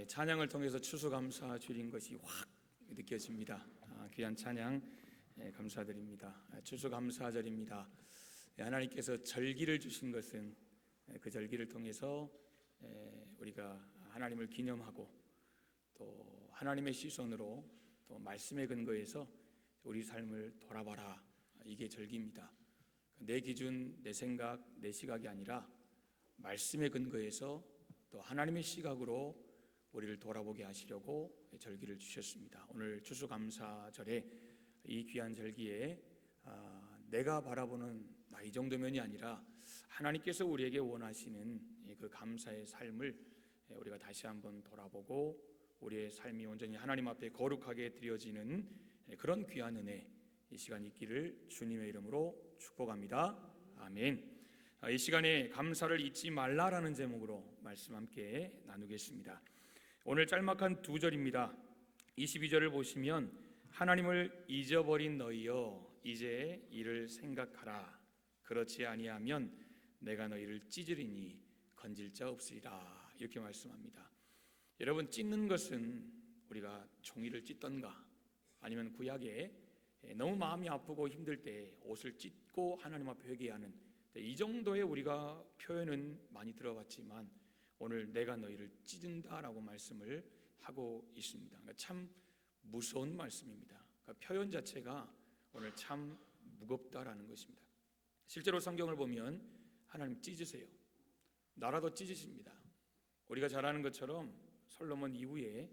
찬양을 통해서 추수감사 드린 것이 확 느껴집니다. 귀한 찬양 감사드립니다. 추수감사절입니다. 하나님께서 절기를 주신 것은 그 절기를 통해서 우리가 하나님을 기념하고 또 하나님의 시선으로 또 말씀의 근거에서 우리 삶을 돌아봐라, 이게 절기입니다. 내 기준, 내 생각, 내 시각이 아니라 말씀의 근거에서 또 하나님의 시각으로 우리를 돌아보게 하시려고 절기를 주셨습니다. 오늘 추수감사절에 이 귀한 절기에 내가 바라보는 나 이 정도면이 아니라 하나님께서 우리에게 원하시는 그 감사의 삶을 우리가 다시 한번 돌아보고 우리의 삶이 온전히 하나님 앞에 거룩하게 드려지는 그런 귀한 은혜, 이 시간 있기를 주님의 이름으로 축복합니다. 아멘. 이 시간에 감사를 잊지 말라라는 제목으로 말씀 함께 나누겠습니다. 오늘 짤막한 두 절입니다. 22절을 보시면 하나님을 잊어버린 너희여 이제 이를 생각하라. 그렇지 아니하면 내가 너희를 찢으리니 건질 자 없으리라. 이렇게 말씀합니다. 여러분, 찢는 것은 우리가 종이를 찢던가 아니면 구약에 너무 마음이 아프고 힘들 때 옷을 찢고 하나님 앞에 회개하는 이 정도의 우리가 표현은 많이 들어봤지만 오늘 내가 너희를 찢은다라고 말씀을 하고 있습니다. 그러니까 참 무서운 말씀입니다. 그러니까 표현 자체가 오늘 참 무겁다라는 것입니다. 실제로 성경을 보면 하나님 찢으세요. 나라도 찢으십니다. 우리가 잘 아는 것처럼 솔로몬 이후에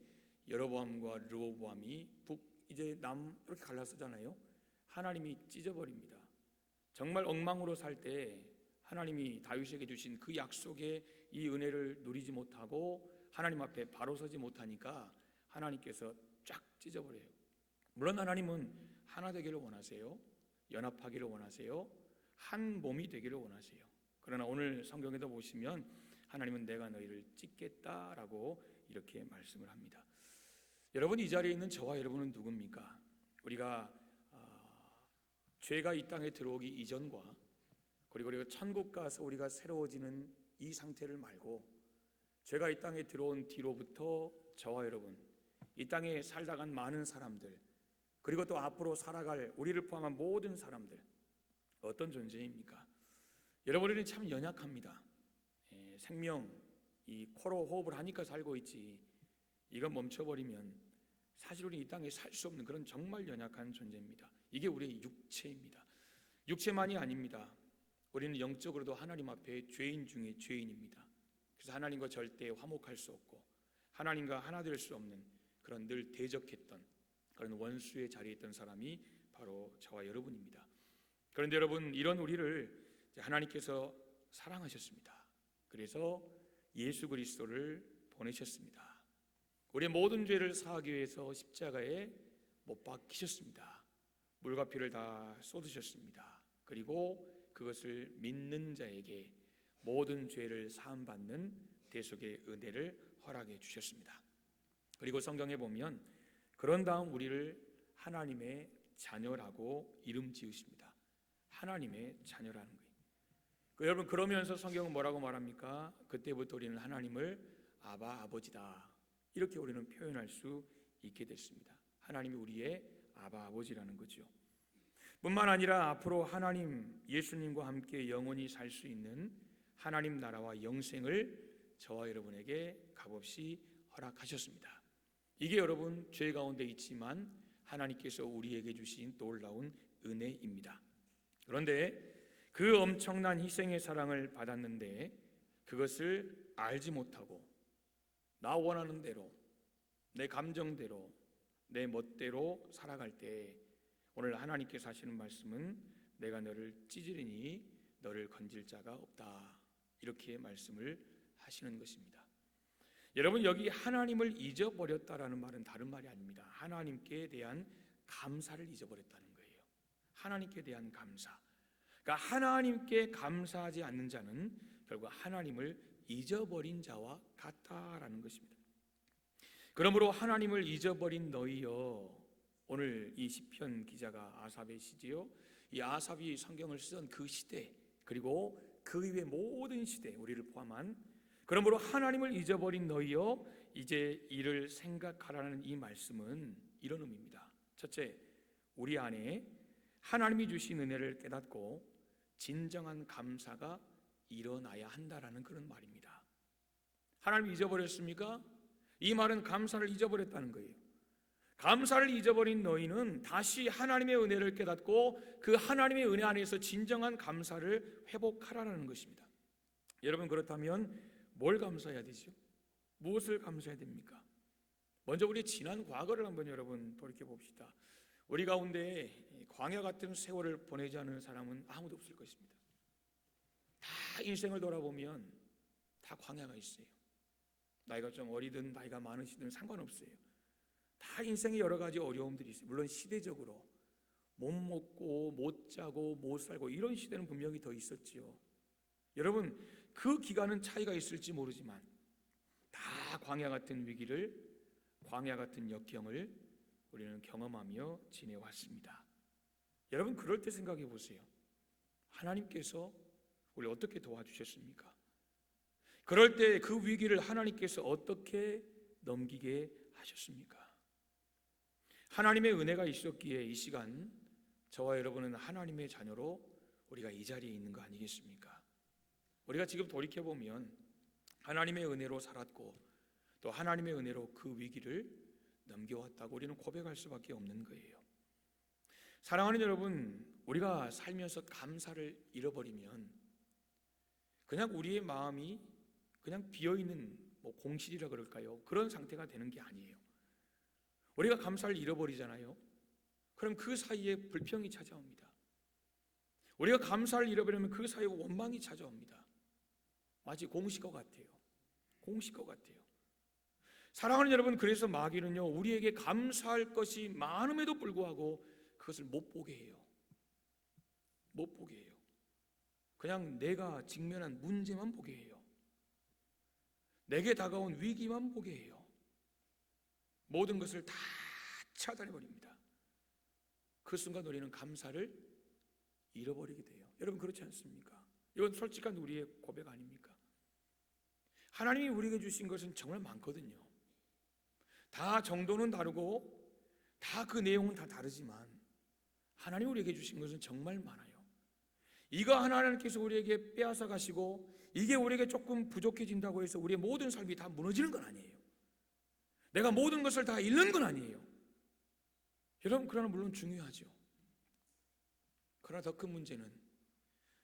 여로보암과 르호보암이 북 이제 남 이렇게 갈라서잖아요. 하나님이 찢어버립니다. 정말 엉망으로 살 때 하나님이 다윗에게 주신 그 약속의 이 은혜를 누리지 못하고 하나님 앞에 바로 서지 못하니까 하나님께서 쫙 찢어버려요. 물론 하나님은 하나 되기를 원하세요. 연합하기를 원하세요. 한 몸이 되기를 원하세요. 그러나 오늘 성경에도 보시면 하나님은 내가 너희를 찢겠다라고 이렇게 말씀을 합니다. 여러분, 이 자리에 있는 저와 여러분은 누굽니까? 우리가 죄가 이 땅에 들어오기 이전과 그리고 우리가 천국 가서 우리가 새로워지는 이 상태를 말고 죄가 이 땅에 들어온 뒤로부터 저와 여러분, 이 땅에 살다 간 많은 사람들, 그리고 또 앞으로 살아갈 우리를 포함한 모든 사람들, 어떤 존재입니까? 여러분은 참 연약합니다. 생명, 이 코로 호흡을 하니까 살고 있지 이거 멈춰버리면 사실 우리 이 땅에 살 수 없는 그런 정말 연약한 존재입니다. 이게 우리의 육체입니다. 육체만이 아닙니다. 우리는 영적으로도 하나님 앞에 죄인 중에 죄인입니다. 그래서 하나님과 절대 화목할 수 없고 하나님과 하나 될 수 없는 그런 늘 대적했던 그런 원수의 자리에 있던 사람이 바로 저와 여러분입니다. 그런데 여러분, 이런 우리를 하나님께서 사랑하셨습니다. 그래서 예수 그리스도를 보내셨습니다. 우리의 모든 죄를 사하기 위해서 십자가에 못 박히셨습니다. 물과 피를 다 쏟으셨습니다. 그리고 그것을 믿는 자에게 모든 죄를 사함받는 대속의 은혜를 허락해 주셨습니다. 그리고 성경에 보면 그런 다음 우리를 하나님의 자녀라고 이름 지으십니다. 하나님의 자녀라는 거예요. 여러분, 그러면서 성경은 뭐라고 말합니까? 그때부터 우리는 하나님을 아바, 아버지다, 이렇게 우리는 표현할 수 있게 됐습니다. 하나님이 우리의 아바, 아버지라는 거죠. 뿐만 아니라 앞으로 하나님, 예수님과 함께 영원히 살 수 있는 하나님 나라와 영생을 저와 여러분에게 값없이 허락하셨습니다. 이게 여러분 죄 가운데 있지만 하나님께서 우리에게 주신 놀라운 은혜입니다. 그런데 그 엄청난 희생의 사랑을 받았는데 그것을 알지 못하고 나 원하는 대로, 내 감정대로, 내 멋대로 살아갈 때 오늘 하나님께서 하시는 말씀은 내가 너를 찢으리니 너를 건질 자가 없다, 이렇게 말씀을 하시는 것입니다. 여러분, 여기 하나님을 잊어버렸다라는 말은 다른 말이 아닙니다. 하나님께 대한 감사를 잊어버렸다는 거예요. 하나님께 대한 감사. 그러니까 하나님께 감사하지 않는 자는 결국 하나님을 잊어버린 자와 같다라는 것입니다. 그러므로 하나님을 잊어버린 너희여, 오늘 이 시편 기자가 아삽의 시지요. 이 아삽이 성경을 쓰던 그 시대, 그리고 그 이후의 모든 시대, 우리를 포함한 그러므로 하나님을 잊어버린 너희여 이제 이를 생각하라는 이 말씀은 이런 의미입니다. 첫째, 우리 안에 하나님이 주신 은혜를 깨닫고 진정한 감사가 일어나야 한다라는 그런 말입니다. 하나님 잊어버렸습니까? 이 말은 감사를 잊어버렸다는 거예요. 감사를 잊어버린 너희는 다시 하나님의 은혜를 깨닫고 그 하나님의 은혜 안에서 진정한 감사를 회복하라는 것입니다. 여러분, 그렇다면 뭘 감사해야 되죠? 무엇을 감사해야 됩니까? 먼저 우리 지난 과거를 한번 여러분 돌이켜 봅시다. 우리 가운데 광야 같은 세월을 보내지 않은 사람은 아무도 없을 것입니다. 다 인생을 돌아보면 다 광야가 있어요. 나이가 좀 어리든 나이가 많으시든 상관없어요. 다 인생에 여러 가지 어려움들이 있어요. 물론 시대적으로 못 먹고 못 자고 못 살고 이런 시대는 분명히 더 있었지요. 여러분, 그 기간은 차이가 있을지 모르지만 다 광야 같은 위기를, 광야 같은 역경을 우리는 경험하며 지내왔습니다. 여러분, 그럴 때 생각해 보세요. 하나님께서 우리 어떻게 도와주셨습니까? 그럴 때 그 위기를 하나님께서 어떻게 넘기게 하셨습니까? 하나님의 은혜가 있었기에 이 시간 저와 여러분은 하나님의 자녀로 우리가 이 자리에 있는 거 아니겠습니까? 우리가 지금 돌이켜보면 하나님의 은혜로 살았고 또 하나님의 은혜로 그 위기를 넘겨왔다고 우리는 고백할 수밖에 없는 거예요. 사랑하는 여러분, 우리가 살면서 감사를 잃어버리면 그냥 우리의 마음이 그냥 비어있는 공실이라 그럴까요? 그런 상태가 되는 게 아니에요. 우리가 감사를 잃어버리잖아요. 그럼 그 사이에 불평이 찾아옵니다. 우리가 감사를 잃어버리면 그 사이에 원망이 찾아옵니다. 마치 공식어 같아요. 공식어 같아요. 사랑하는 여러분, 그래서 마귀는요, 우리에게 감사할 것이 많음에도 불구하고 그것을 못 보게 해요. 못 보게 해요. 그냥 내가 직면한 문제만 보게 해요. 내게 다가온 위기만 보게 해요. 모든 것을 다 차단해버립니다. 그 순간 우리는 감사를 잃어버리게 돼요. 여러분, 그렇지 않습니까? 이건 솔직한 우리의 고백 아닙니까? 하나님이 우리에게 주신 것은 정말 많거든요. 다 정도는 다르고 다 그 내용은 다 다르지만 하나님이 우리에게 주신 것은 정말 많아요. 이거 하나님께서 우리에게 빼앗아 가시고 이게 우리에게 조금 부족해진다고 해서 우리의 모든 삶이 다 무너지는 건 아니에요. 내가 모든 것을 다 잃는 건 아니에요. 여러분, 그러나 물론 중요하죠. 그러나 더 큰 문제는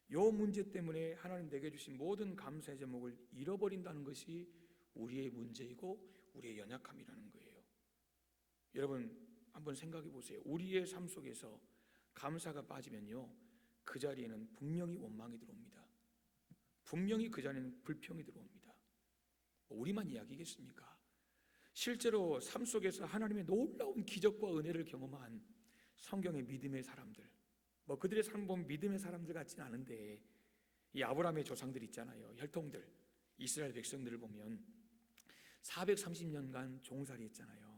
이 문제 때문에 하나님 내게 주신 모든 감사의 제목을 잃어버린다는 것이 우리의 문제이고 우리의 연약함이라는 거예요. 여러분, 한번 생각해 보세요. 우리의 삶 속에서 감사가 빠지면요, 그 자리에는 분명히 원망이 들어옵니다. 분명히 그 자리에는 불평이 들어옵니다. 우리만 이야기겠습니까? 실제로 삶 속에서 하나님의 놀라운 기적과 은혜를 경험한 성경의 믿음의 사람들, 그들의 삶 보면 믿음의 사람들 같지는 않은데 이 아브라함의 조상들 있잖아요. 혈통들, 이스라엘 백성들을 보면 430년간 종살이 했잖아요.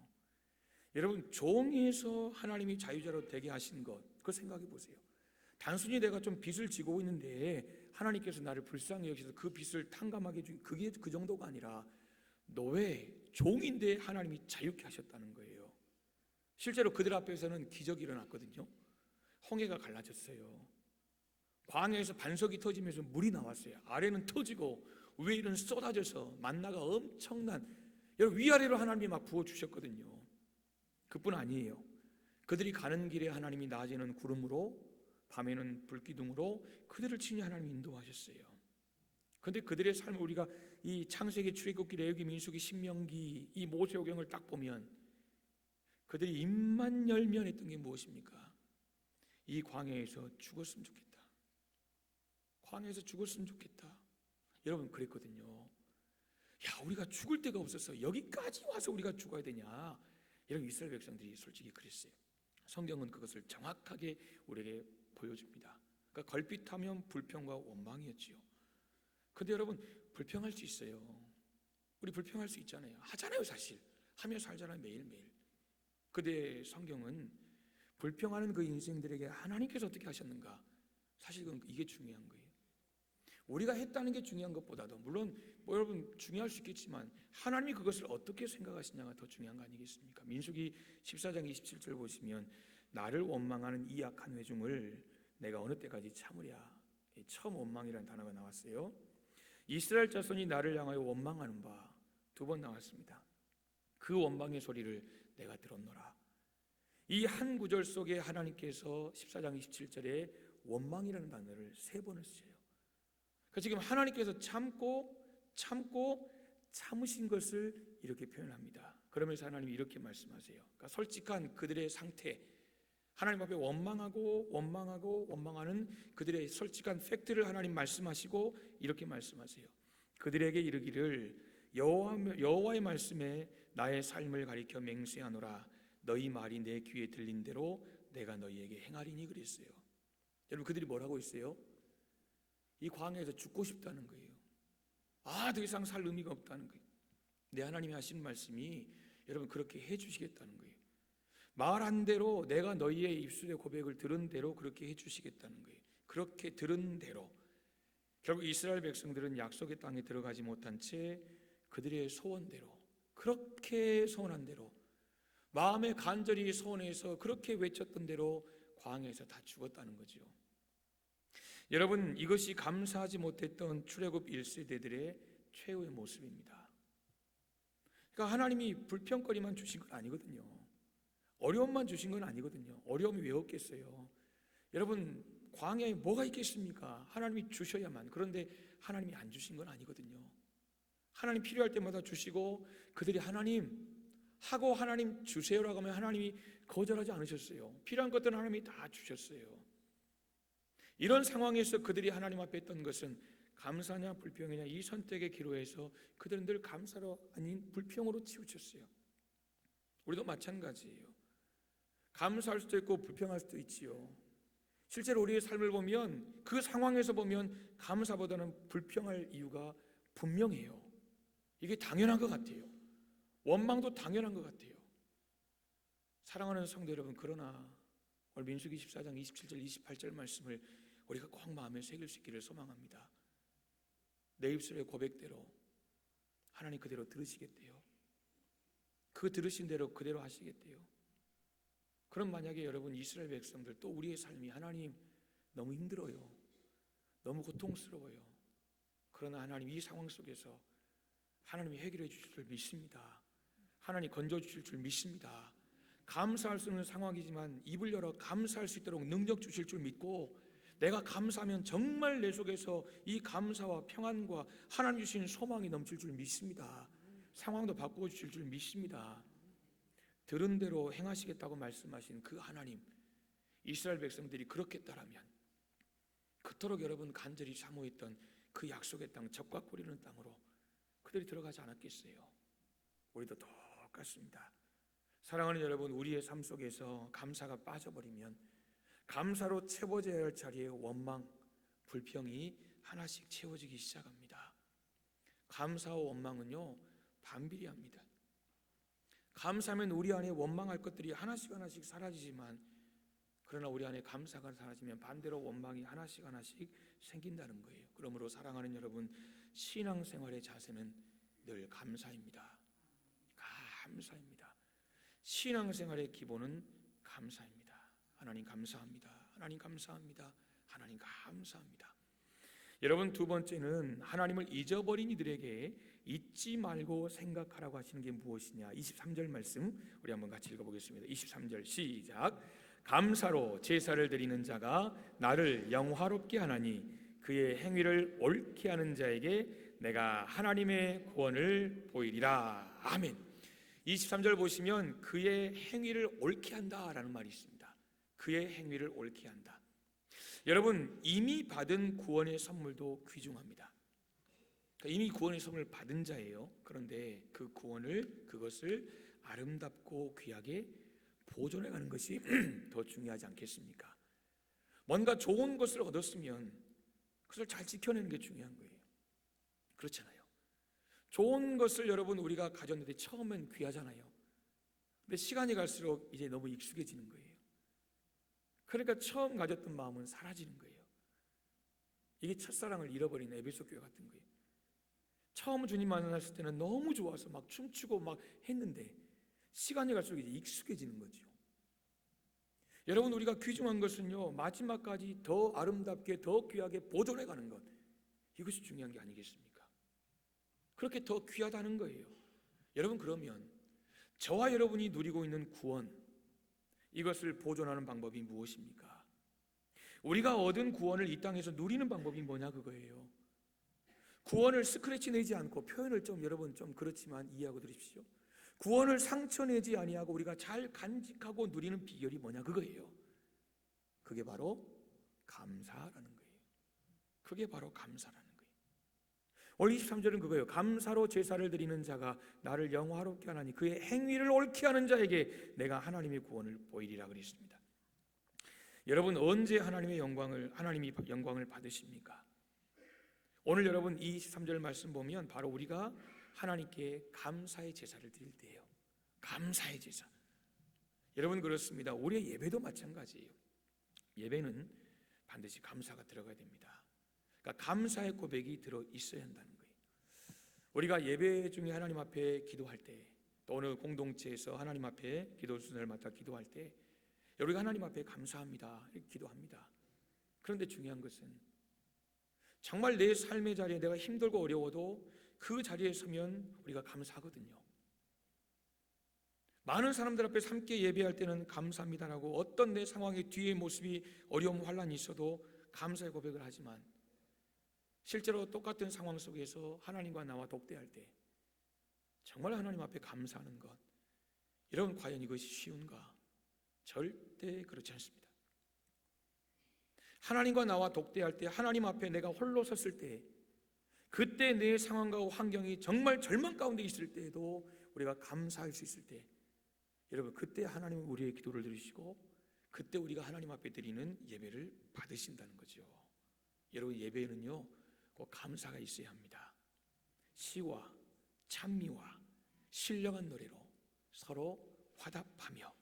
여러분, 종에서 하나님이 자유자로 되게 하신 것, 그거 생각해 보세요. 단순히 내가 좀 빚을 지고 있는데 하나님께서 나를 불쌍히 여기셔서 그 빚을 탕감하게 해준, 그게 그 정도가 아니라 노예, 종인데 하나님이 자유케 하셨다는 거예요. 실제로 그들 앞에서는 기적이 일어났거든요. 홍해가 갈라졌어요. 광야에서 반석이 터지면서 물이 나왔어요. 아래는 터지고 위에는 쏟아져서 만나가 엄청난, 여러분, 위아래로 하나님이 막 부어주셨거든요. 그뿐 아니에요. 그들이 가는 길에 하나님이 낮에는 구름으로 밤에는 불기둥으로 그들을 친히 하나님이 인도하셨어요. 그런데 그들의 삶을 우리가 이 창세기, 출애굽기, 레위기, 민수기, 신명기 이 모세오경을 딱 보면 그들이 입만 열면 했던 게 무엇입니까? 이 광야에서 죽었으면 좋겠다. 광야에서 죽었으면 좋겠다. 여러분, 그랬거든요. 야, 우리가 죽을 데가 없어서 여기까지 와서 우리가 죽어야 되냐. 이런 이스라엘 백성들이 솔직히 그랬어요. 성경은 그것을 정확하게 우리에게 보여줍니다. 그러니까 걸핏하면 불평과 원망이었지요. 그런데 여러분, 불평할 수 있어요. 우리 불평할 수 있잖아요. 하잖아요, 사실. 하며 살잖아요, 매일매일. 그런데 성경은 불평하는 그 인생들에게 하나님께서 어떻게 하셨는가? 사실 이게 중요한 거예요. 우리가 했다는 게 중요한 것보다도, 물론 여러분 중요할 수 있겠지만 하나님이 그것을 어떻게 생각하시냐가 더 중요한 거 아니겠습니까? 민수기 14장 27절 보시면 나를 원망하는 이 악한 회중을 내가 어느 때까지 참으랴. 처음 원망이라는 단어가 나왔어요. 이스라엘 자손이 나를 향하여 원망하는 바 2번 나왔습니다. 그 원망의 소리를 내가 들었노라. 이 한 구절 속에 하나님께서 14장 27절에 원망이라는 단어를 3번을 쓰셔요. 그러니까 지금 하나님께서 참으신 것을 이렇게 표현합니다. 그러면서 하나님이 이렇게 말씀하세요. 그러니까 솔직한 그들의 상태, 하나님 앞에 원망하는 그들의 솔직한 팩트를 하나님 말씀하시고 이렇게 말씀하세요. 그들에게 이르기를 여호와의 말씀에 나의 삶을 가리켜 맹세하노라. 너희 말이 내 귀에 들린 대로 내가 너희에게 행하리니 그랬어요. 여러분, 그들이 뭐라고 했어요? 이 광야에서 죽고 싶다는 거예요. 더 이상 살 의미가 없다는 거예요. 내 하나님이 하신 말씀이 여러분 그렇게 해주시겠다는 거예요. 말한 대로, 내가 너희의 입술의 고백을 들은 대로 그렇게 해주시겠다는 거예요. 그렇게 들은 대로. 결국 이스라엘 백성들은 약속의 땅에 들어가지 못한 채 그들의 소원대로, 그렇게 소원한 대로, 마음에 간절히 소원해서 그렇게 외쳤던 대로 광야에서 다 죽었다는 거죠. 여러분, 이것이 감사하지 못했던 출애굽 1세대들의 최후의 모습입니다. 그러니까 하나님이 불평거리만 주신 건 아니거든요. 어려움만 주신 건 아니거든요. 어려움이 왜 없겠어요? 여러분, 광야에 뭐가 있겠습니까? 하나님이 주셔야만. 그런데 하나님이 안 주신 건 아니거든요. 하나님 필요할 때마다 주시고, 그들이 하나님 주세요라고 하면 하나님이 거절하지 않으셨어요. 필요한 것들은 하나님이 다 주셨어요. 이런 상황에서 그들이 하나님 앞에 했던 것은 감사냐 불평이냐 이 선택의 기로에서 그들은 늘 감사로 아닌 불평으로 치우쳤어요. 우리도 마찬가지예요. 감사할 수도 있고 불평할 수도 있지요. 실제로 우리의 삶을 보면, 그 상황에서 보면 감사보다는 불평할 이유가 분명해요. 이게 당연한 것 같아요. 원망도 당연한 것 같아요. 사랑하는 성도 여러분, 그러나 오늘 민수기 14장 27절 28절 말씀을 우리가 꼭 마음에 새길 수 있기를 소망합니다. 내 입술의 고백대로 하나님 그대로 들으시겠대요. 그 들으신 대로 그대로 하시겠대요. 그럼 만약에 여러분, 이스라엘 백성들, 또 우리의 삶이 하나님 너무 힘들어요, 너무 고통스러워요. 그러나 하나님 이 상황 속에서 하나님이 해결해 주실 줄 믿습니다. 하나님 건져 주실 줄 믿습니다. 감사할 수 있는 상황이지만 입을 열어 감사할 수 있도록 능력 주실 줄 믿고, 내가 감사하면 정말 내 속에서 이 감사와 평안과 하나님 주신 소망이 넘칠 줄 믿습니다. 상황도 바꾸어 주실 줄 믿습니다. 들은 대로 행하시겠다고 말씀하신 그 하나님, 이스라엘 백성들이 그렇게 따르면 그토록 여러분 간절히 사모했던 그 약속의 땅, 적과 꿀이는 땅으로 그들이 들어가지 않았겠어요? 우리도 똑같습니다. 사랑하는 여러분, 우리의 삶 속에서 감사가 빠져버리면 감사로 채워져야 할 자리에 원망, 불평이 하나씩 채워지기 시작합니다. 감사와 원망은요, 반비례합니다. 감사하면 우리 안에 원망할 것들이 하나씩 사라지지만, 그러나 우리 안에 감사가 사라지면 반대로 원망이 하나씩 생긴다는 거예요. 그러므로 사랑하는 여러분, 신앙생활의 자세는 늘 감사입니다. 감사입니다. 신앙생활의 기본은 감사입니다. 하나님 감사합니다. 하나님 감사합니다. 하나님 감사합니다. 여러분, 2번째는 하나님을 잊어버린 이들에게 잊지 말고 생각하라고 하시는 게 무엇이냐. 23절 말씀 우리 한번 같이 읽어보겠습니다. 23절 시작. 감사로 제사를 드리는 자가 나를 영화롭게 하나니 그의 행위를 옳게 하는 자에게 내가 하나님의 구원을 보이리라. 아멘. 23절 보시면 그의 행위를 옳게 한다라는 말이 있습니다. 그의 행위를 옳게 한다. 여러분, 이미 받은 구원의 선물도 귀중합니다. 그러니까 이미 구원의 선물을 받은 자예요. 그런데 그 그것을 아름답고 귀하게 보존해가는 것이 더 중요하지 않겠습니까? 뭔가 좋은 것을 얻었으면 그것을 잘 지켜내는 게 중요한 거예요. 그렇잖아요. 좋은 것을 여러분 우리가 가졌는데 처음엔 귀하잖아요. 근데 시간이 갈수록 이제 너무 익숙해지는 거예요. 그러니까 처음 가졌던 마음은 사라지는 거예요. 이게 첫사랑을 잃어버린 에베소 교회 같은 거예요. 처음 주님 만났을 때는 너무 좋아서 막 춤추고 막 했는데 시간이 갈수록 이제 익숙해지는 거죠. 여러분, 우리가 귀중한 것은요, 마지막까지 더 아름답게 더 귀하게 보존해 가는 것, 이것이 중요한 게 아니겠습니까? 그렇게 더 귀하다는 거예요. 여러분, 그러면 저와 여러분이 누리고 있는 구원, 이것을 보존하는 방법이 무엇입니까? 우리가 얻은 구원을 이 땅에서 누리는 방법이 뭐냐, 그거예요. 구원을 스크래치 내지 않고, 표현을 좀 여러분 좀 그렇지만 이해하고 들으십시오. 구원을 상처내지 아니하고 우리가 잘 간직하고 누리는 비결이 뭐냐, 그거예요. 그게 바로 감사라는 거예요. 그게 바로 감사라는 거예요. 오늘 23절은 그거예요. 감사로 제사를 드리는 자가 나를 영화롭게 하나니 그의 행위를 옳게 하는 자에게 내가 하나님의 구원을 보이리라 그랬습니다. 여러분, 언제 하나님이 영광을 받으십니까? 오늘 여러분 이 23절 말씀 보면 바로 우리가 하나님께 감사의 제사를 드릴 때예요. 감사의 제사. 여러분, 그렇습니다. 우리의 예배도 마찬가지예요. 예배는 반드시 감사가 들어가야 됩니다. 그러니까 감사의 고백이 들어 있어야 한다는 거예요. 우리가 예배 중에 하나님 앞에 기도할 때, 또 어느 공동체에서 하나님 앞에 기도 순서를 맡아 기도할 때 우리가 하나님 앞에 감사합니다 이렇게 기도합니다. 그런데 중요한 것은 정말 내 삶의 자리에 내가 힘들고 어려워도 그 자리에 서면 우리가 감사하거든요. 많은 사람들 앞에서 함께 예배할 때는 감사합니다라고 어떤 내 상황의 뒤의 모습이 어려움 환란이 있어도 감사의 고백을 하지만 실제로 똑같은 상황 속에서 하나님과 나와 독대할 때 정말 하나님 앞에 감사하는 것, 여러분 과연 이것이 쉬운가? 절대 그렇지 않습니다. 하나님과 나와 독대할 때, 하나님 앞에 내가 홀로 섰을 때, 그때 내 상황과 환경이 정말 절망 가운데 있을 때에도 우리가 감사할 수 있을 때, 여러분 그때 하나님은 우리의 기도를 들으시고 그때 우리가 하나님 앞에 드리는 예배를 받으신다는 거죠. 여러분, 예배는요 꼭 감사가 있어야 합니다. 시와 찬미와 신령한 노래로 서로 화답하며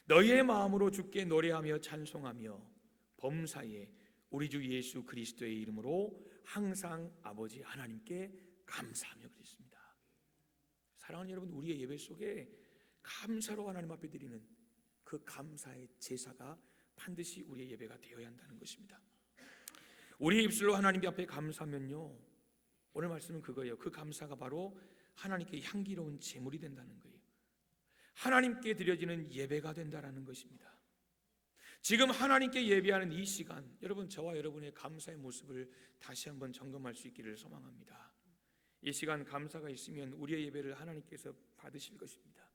너희의 마음으로 주께 노래하며 찬송하며 범사에 우리 주 예수 그리스도의 이름으로 항상 아버지 하나님께 감사하며 그랬습니다. 사랑하는 여러분, 우리의 예배 속에 감사로 하나님 앞에 드리는 그 감사의 제사가 반드시 우리의 예배가 되어야 한다는 것입니다. 우리의 입술로 하나님 앞에 감사하면요, 오늘 말씀은 그거예요. 그 감사가 바로 하나님께 향기로운 제물이 된다는 거예요. 하나님께 드려지는 예배가 된다는 것입니다. 지금 하나님께 예배하는 이 시간, 여러분 저와 여러분의 감사의 모습을 다시 한번 점검할 수 있기를 소망합니다. 이 시간 감사가 있으면 우리의 예배를 하나님께서 받으실 것입니다.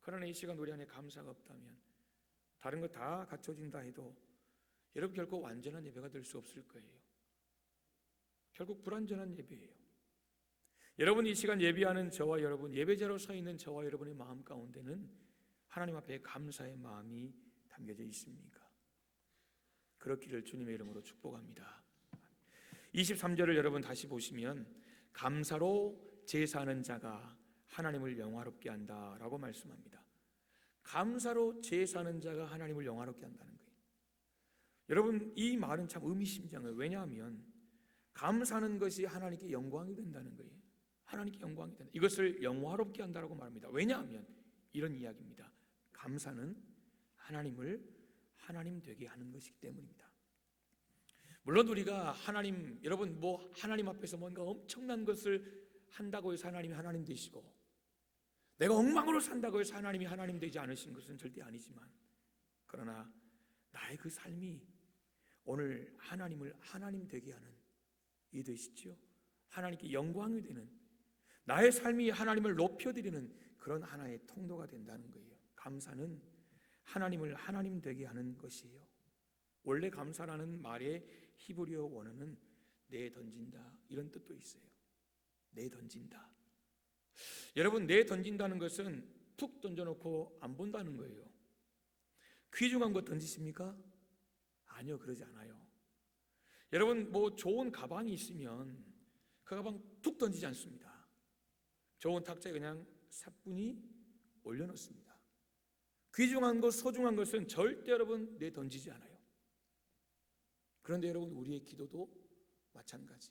그러나 이 시간 우리 안에 감사가 없다면 다른 거 다 갖춰진다 해도 여러분 결코 완전한 예배가 될 수 없을 거예요. 결국 불완전한 예배예요. 여러분, 이 시간 예배하는 저와 여러분, 예배자로 서 있는 저와 여러분의 마음 가운데는 하나님 앞에 감사의 마음이 담겨져 있습니까? 그렇기를 주님의 이름으로 축복합니다. 23절을 여러분 다시 보시면 감사로 제사하는 자가 하나님을 영화롭게 한다라고 말씀합니다. 감사로 제사하는 자가 하나님을 영화롭게 한다는 거예요. 여러분, 이 말은 참 의미심장해요. 왜냐하면 감사하는 것이 하나님께 영광이 된다는 거예요. 하나님께 영광이 된다. 이것을 영화롭게 한다라고 말합니다. 왜냐하면 이런 이야기입니다. 감사는 하나님을 하나님 되게 하는 것이기 때문입니다. 물론 우리가 하나님, 여러분 뭐 하나님 앞에서 뭔가 엄청난 것을 한다고 해서 하나님이 하나님 되시고 내가 엉망으로 산다고 해서 하나님이 하나님 되지 않으신 것은 절대 아니지만, 그러나 나의 그 삶이 오늘 하나님을 하나님 되게 하는, 이해되시죠? 하나님께 영광이 되는, 나의 삶이 하나님을 높여드리는 그런 하나의 통로가 된다는 거예요. 감사는 하나님을 하나님 되게 하는 것이에요. 원래 감사라는 말의 히브리어 원어는 내던진다 이런 뜻도 있어요. 내던진다. 여러분, 내던진다는 것은 툭 던져놓고 안 본다는 거예요. 귀중한 거 던지십니까? 아니요, 그러지 않아요. 여러분, 뭐 좋은 가방이 있으면 그 가방 툭 던지지 않습니다. 좋은 탁자에 그냥 사뿐히 올려놓습니다. 귀중한 것, 소중한 것은 절대 여러분 내던지지 않아요. 그런데 여러분, 우리의 기도도 마찬가지.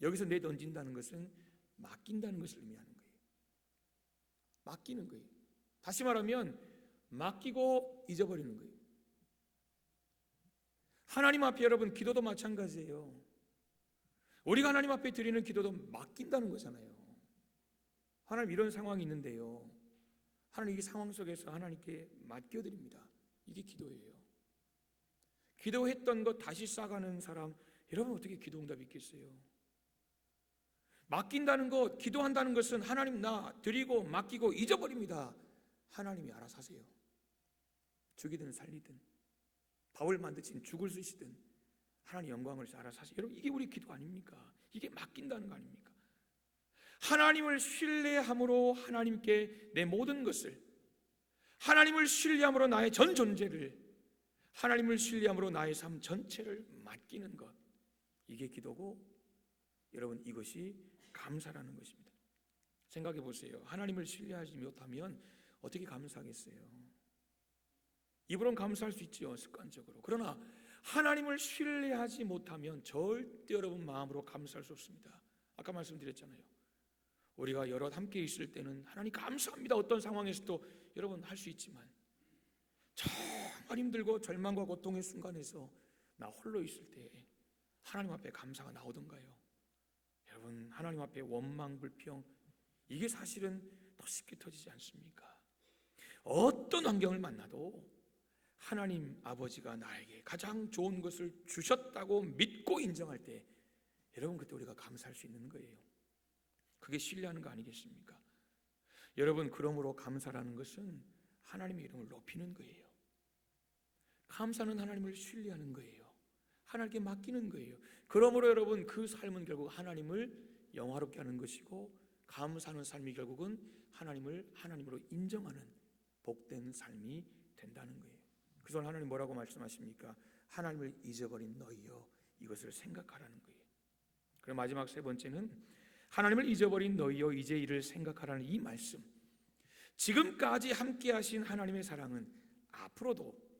여기서 내던진다는 것은 맡긴다는 것을 의미하는 거예요. 맡기는 거예요. 다시 말하면 맡기고 잊어버리는 거예요. 하나님 앞에 여러분 기도도 마찬가지예요. 우리가 하나님 앞에 드리는 기도도 맡긴다는 거잖아요. 하나님 이런 상황이 있는데요, 하나님 이 상황 속에서 하나님께 맡겨드립니다. 이게 기도예요. 기도했던 것 다시 싸가는 사람, 여러분 어떻게 기도 응답이 있겠어요? 맡긴다는 것, 기도한다는 것은 하나님 나 드리고 맡기고 잊어버립니다. 하나님이 알아서 하세요. 죽이든 살리든 바울 만드신 죽을 쓰시든 하나님 영광을 알아서 하세요. 여러분 이게 우리 기도 아닙니까? 이게 맡긴다는 거 아닙니까? 하나님을 신뢰함으로 하나님께 내 모든 것을, 하나님을 신뢰함으로 나의 전 존재를, 하나님을 신뢰함으로 나의 삶 전체를 맡기는 것, 이게 기도고, 여러분 이것이 감사라는 것입니다. 생각해 보세요. 하나님을 신뢰하지 못하면 어떻게 감사하겠어요? 입으로는 감사할 수 있죠, 습관적으로. 그러나 하나님을 신뢰하지 못하면 절대 여러분 마음으로 감사할 수 없습니다. 아까 말씀드렸잖아요. 우리가 여럿 함께 있을 때는 하나님 감사합니다. 어떤 상황에서도 여러분 할 수 있지만 정말 힘들고 절망과 고통의 순간에서 나 홀로 있을 때 하나님 앞에 감사가 나오던가요? 여러분 하나님 앞에 원망, 불평, 이게 사실은 더 쉽게 터지지 않습니까? 어떤 환경을 만나도 하나님 아버지가 나에게 가장 좋은 것을 주셨다고 믿고 인정할 때 여러분 그때 우리가 감사할 수 있는 거예요. 그게 신뢰하는 거 아니겠습니까? 여러분 그러므로 감사라는 것은 하나님의 이름을 높이는 거예요. 감사는 하나님을 신뢰하는 거예요. 하나님께 맡기는 거예요. 그러므로 여러분 그 삶은 결국 하나님을 영화롭게 하는 것이고, 감사하는 삶이 결국은 하나님을 하나님으로 인정하는 복된 삶이 된다는 거예요. 그래서 하나님 뭐라고 말씀하십니까? 하나님을 잊어버린 너희여 이것을 생각하라는 거예요. 그리고 마지막 세 번째는 하나님을 잊어버린 너희여 이제 이를 생각하라는 이 말씀. 지금까지 함께 하신 하나님의 사랑은 앞으로도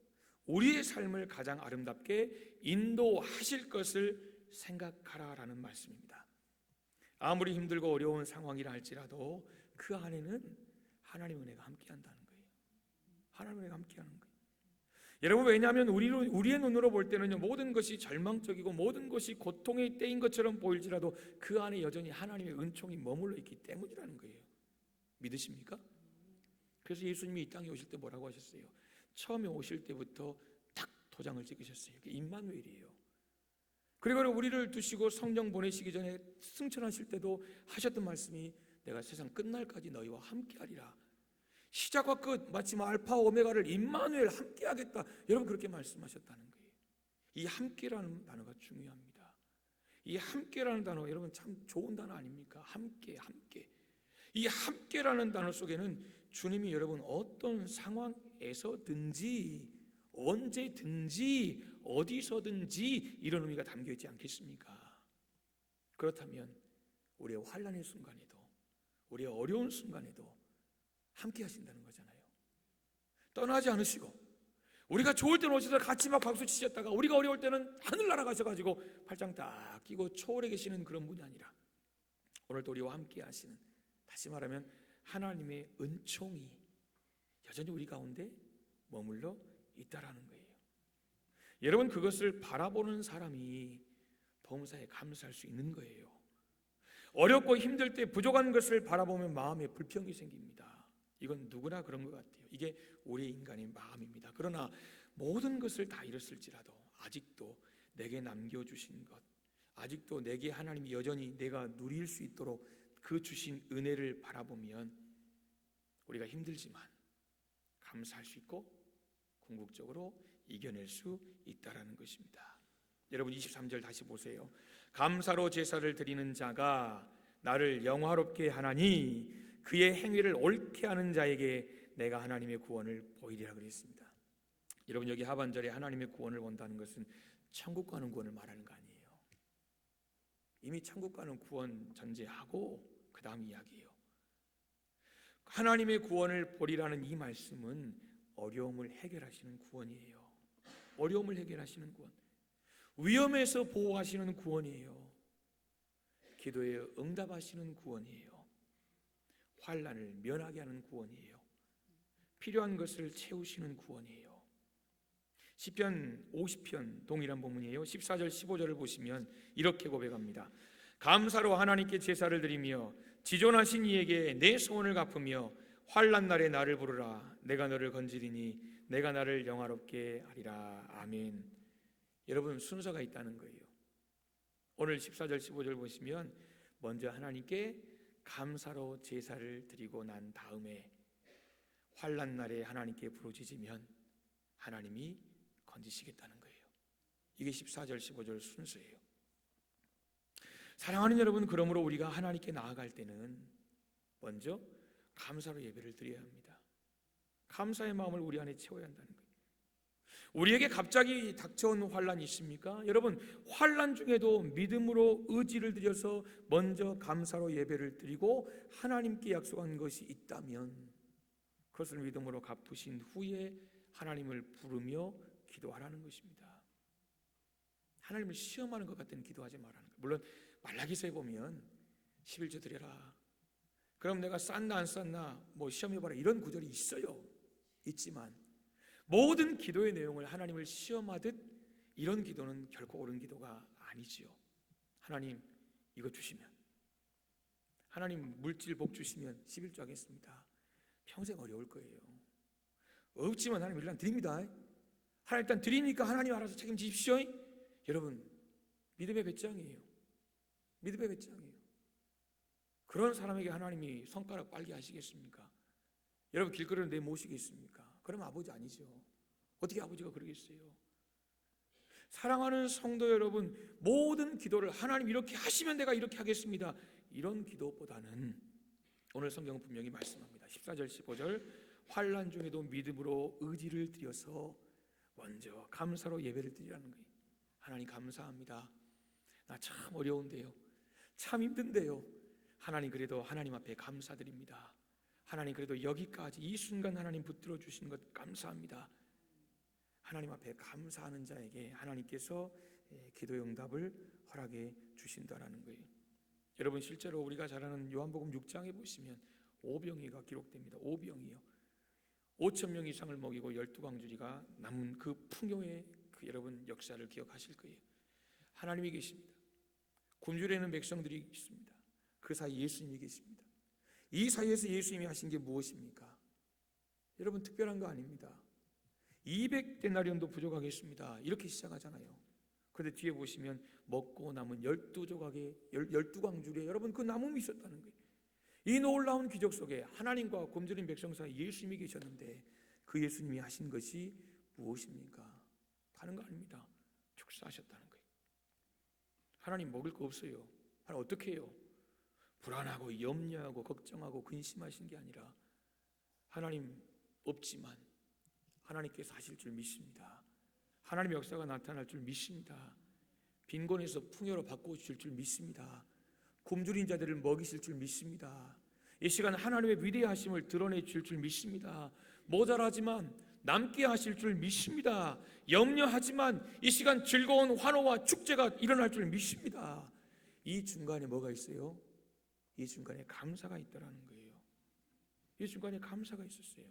우리의 삶을 가장 아름답게 인도하실 것을 생각하라라는 말씀입니다. 아무리 힘들고 어려운 상황이라 할지라도 그 안에는 하나님의 은혜가 함께한다는 거예요. 하나님의 은혜가 함께하는 거예요. 여러분 왜냐하면 우리의 눈으로 볼 때는 모든 것이 절망적이고 모든 것이 고통의 때인 것처럼 보일지라도 그 안에 여전히 하나님의 은총이 머물러 있기 때문이라는 거예요. 믿으십니까? 그래서 예수님이 이 땅에 오실 때 뭐라고 하셨어요? 처음에 오실 때부터 딱 도장을 찍으셨어요. 이게 임마누엘이에요. 그리고 우리를 두시고 성령 보내시기 전에 승천하실 때도 하셨던 말씀이 내가 세상 끝날까지 너희와 함께하리라. 시작과 끝 마치 알파 오메가를 임마누엘 함께하겠다. 여러분 그렇게 말씀하셨다는 거예요. 이 함께라는 단어가 중요합니다. 이 함께라는 단어 여러분 참 좋은 단어 아닙니까? 함께. 이 함께라는 단어 속에는 주님이 여러분 어떤 상황에서든지 언제든지 어디서든지 이런 의미가 담겨 있지 않겠습니까? 그렇다면 우리의 환난의 순간에도 우리의 어려운 순간에도 함께 하신다는 거잖아요. 떠나지 않으시고 우리가 좋을 때는 오셔서 같이 막 박수 치셨다가 우리가 어려울 때는 하늘 날아가셔가지고 팔짱 딱 끼고 초월해 계시는 그런 분이 아니라 오늘도 우리와 함께 하시는, 다시 말하면 하나님의 은총이 여전히 우리 가운데 머물러 있다라는 거예요. 여러분 그것을 바라보는 사람이 범사에 감사할 수 있는 거예요. 어렵고 힘들 때 부족한 것을 바라보면 마음에 불평이 생깁니다. 이건 누구나 그런 것 같아요. 이게 우리 인간의 마음입니다. 그러나 모든 것을 다 잃었을지라도 아직도 내게 남겨주신 것, 아직도 내게 하나님이 여전히 내가 누릴 수 있도록 그 주신 은혜를 바라보면 우리가 힘들지만 감사할 수 있고 궁극적으로 이겨낼 수 있다라는 것입니다. 여러분 23절 다시 보세요. 감사로 제사를 드리는 자가 나를 영화롭게 하나니 그의 행위를 옳게 하는 자에게 내가 하나님의 구원을 보이리라 그랬습니다. 여러분 여기 하반절에 하나님의 구원을 본다는 것은 천국 가는 구원을 말하는 거 아니에요. 이미 천국 가는 구원 전제하고 그 다음 이야기예요. 하나님의 구원을 보리라는 이 말씀은 어려움을 해결하시는 구원이에요. 어려움을 해결하시는 구원, 위험에서 보호하시는 구원이에요. 기도에 응답하시는 구원이에요. 환난을 면하게 하는 구원이에요. 필요한 것을 채우시는 구원이에요. 시편 50편 동일한 본문이에요. 14절 15절을 보시면 이렇게 고백합니다. 감사로 하나님께 제사를 드리며 지존하신 이에게 내 소원을 갚으며 환난 날에 나를 부르라. 내가 너를 건지리니 내가 나를 영화롭게 하리라. 아멘. 여러분, 순서가 있다는 거예요. 오늘 14절 15절 보시면 먼저 하나님께 감사로 제사를 드리고 난 다음에 환난 날에 하나님께 부르짖으면 하나님이 건지시겠다는 거예요. 이게 14절 15절 순서예요. 사랑하는 여러분, 그러므로 우리가 하나님께 나아갈 때는 먼저 감사로 예배를 드려야 합니다. 감사의 마음을 우리 안에 채워야 한다는 거예요. 우리에게 갑자기 닥쳐온 환난이 있습니까? 여러분, 환난 중에도 믿음으로 의지를 들여서 먼저 감사로 예배를 드리고 하나님께 약속한 것이 있다면 그것을 믿음으로 갚으신 후에 하나님을 부르며 기도하라는 것입니다. 하나님을 시험하는 것 같은 기도하지 말라는 거예요. 물론 말라기서에 보면 11조 드려라, 그럼 내가 쌌나 안 쌌나 시험해봐라, 이런 구절이 있어요. 있지만 모든 기도의 내용을 하나님을 시험하듯 이런 기도는 결코 옳은 기도가 아니지요. 하나님 이거 주시면, 하나님 물질 복 주시면 11조 하겠습니다. 평생 어려울 거예요. 없지만 하나님 일단 드립니다. 하나님 일단 드리니까 하나님 알아서 책임지십시오. 여러분, 믿음의 배짱이에요. 믿음의 배짱이에요. 그런 사람에게 하나님이 손가락 빨게 하시겠습니까? 여러분, 길거리로 내모시겠습니까? 그럼 아버지 아니죠. 어떻게 아버지가 그러겠어요? 사랑하는 성도 여러분, 모든 기도를 하나님 이렇게 하시면 내가 이렇게 하겠습니다, 이런 기도보다는 오늘 성경은 분명히 말씀합니다. 14절 15절 환난 중에도 믿음으로 의지를 들여서 먼저 감사로 예배를 드리라는 거예요. 하나님 감사합니다. 나 참 어려운데요, 참 힘든데요, 하나님 그래도 하나님 앞에 감사드립니다. 하나님 그래도 여기까지 이 순간 하나님 붙들어 주신 것 감사합니다. 하나님 앞에 감사하는 자에게 하나님께서 기도의 응답을 허락해 주신다라는 거예요. 여러분, 실제로 우리가 잘 아는 요한복음 6장에 보시면 오병이가 기록됩니다. 오병이요, 5,000명 이상을 먹이고 12광주리가 남은 그 풍요의 여러분 역사를 기억하실 거예요. 하나님이 계십니다. 굶주리는 백성들이 있습니다. 그 사이 예수님이 계십니다. 이 사이에서 예수님이 하신 게 무엇입니까? 여러분, 특별한 거 아닙니다. 200데나리온도 부족하겠습니다, 이렇게 시작하잖아요. 그런데 뒤에 보시면 먹고 남은 12조각의 12광주리에 여러분 그 남음이 있었다는 거예요. 이 놀라운 기적 속에 하나님과 굶주린 백성 사이에 예수님이 계셨는데 그 예수님이 하신 것이 무엇입니까? 다른 거 아닙니다. 축사하셨다는 거예요. 하나님 먹을 거 없어요. 하나님 어떻게 해요? 불안하고 염려하고 걱정하고 근심하신 게 아니라 하나님 없지만 하나님께서 하실 줄 믿습니다. 하나님의 역사가 나타날 줄 믿습니다. 빈곤에서 풍요로 바꿔주실 줄 믿습니다. 굶주린 자들을 먹이실 줄 믿습니다. 이 시간 하나님의 위대하심을 드러내 주실 줄 믿습니다. 모자라지만 남게 하실 줄 믿습니다. 염려하지만 이 시간 즐거운 환호와 축제가 일어날 줄 믿습니다. 이 중간에 뭐가 있어요? 이 중간에 감사가 있다라는 거예요. 이 중간에 감사가 있었어요.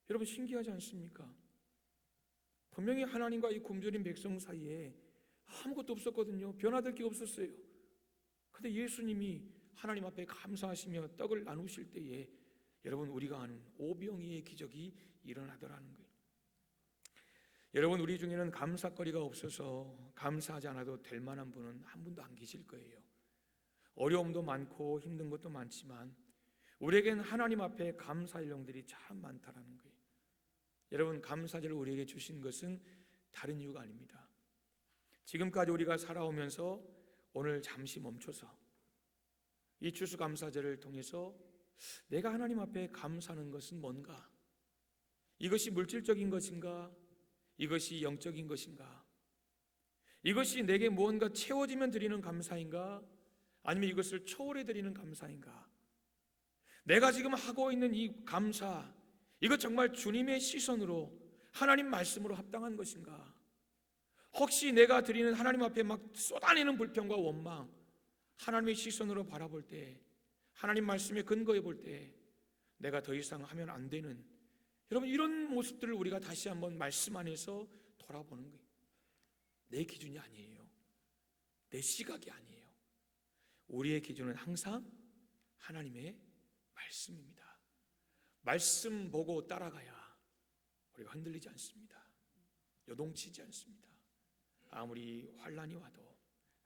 여러분, 신기하지 않습니까? 분명히 하나님과 이 굶주린 백성 사이에 아무것도 없었거든요. 변화될 게 없었어요. 그런데 예수님이 하나님 앞에 감사하시며 떡을 나누실 때에 여러분, 우리가 아는 오병이의 기적이 일어나더라는 거예요. 여러분, 우리 중에는 감사거리가 없어서 감사하지 않아도 될 만한 분은 한 분도 안 계실 거예요. 어려움도 많고 힘든 것도 많지만 우리에겐 하나님 앞에 감사할 영들이 참 많다라는 거예요. 여러분, 감사제를 우리에게 주신 것은 다른 이유가 아닙니다. 지금까지 우리가 살아오면서 오늘 잠시 멈춰서 이 추수감사제를 통해서 내가 하나님 앞에 감사하는 것은 뭔가? 이것이 물질적인 것인가? 이것이 영적인 것인가? 이것이 내게 무언가 채워지면 드리는 감사인가? 아니면 이것을 초월해 드리는 감사인가? 내가 지금 하고 있는 이 감사, 이것 정말 주님의 시선으로 하나님 말씀으로 합당한 것인가? 혹시 내가 드리는 하나님 앞에 막 쏟아내는 불평과 원망, 하나님의 시선으로 바라볼 때, 하나님 말씀에 근거해 볼 때 내가 더 이상 하면 안 되는, 여러분 이런 모습들을 우리가 다시 한번 말씀 안에서 돌아보는 거예요. 내 기준이 아니에요. 내 시각이 아니에요. 우리의 기준은 항상 하나님의 말씀입니다. 말씀 보고 따라가야 우리가 흔들리지 않습니다. 요동치지 않습니다. 아무리 환난이 와도,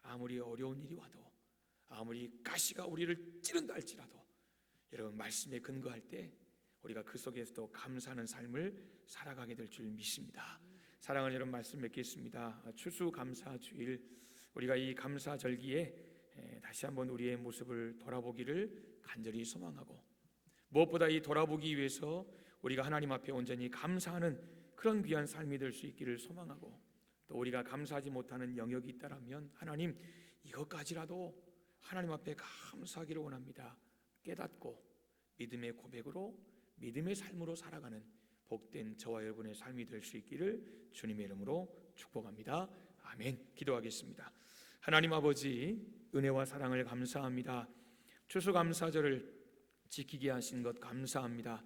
아무리 어려운 일이 와도, 아무리 가시가 우리를 찌른다 할지라도 여러분 말씀에 근거할 때 우리가 그 속에서도 감사하는 삶을 살아가게 될 줄 믿습니다. 사랑하는 여러분, 말씀 맺겠습니다. 추수감사주일, 우리가 이 감사절기에 다시 한번 우리의 모습을 돌아보기를 간절히 소망하고, 무엇보다 이 돌아보기 위해서 우리가 하나님 앞에 온전히 감사하는 그런 귀한 삶이 될 수 있기를 소망하고, 또 우리가 감사하지 못하는 영역이 있다면 하나님 이것까지라도 하나님 앞에 감사하기를 원합니다. 깨닫고 믿음의 고백으로, 믿음의 삶으로 살아가는 복된 저와 여러분의 삶이 될 수 있기를 주님의 이름으로 축복합니다. 아멘. 기도하겠습니다. 하나님 아버지, 은혜와 사랑을 감사합니다. 추수감사절을 지키게 하신 것 감사합니다.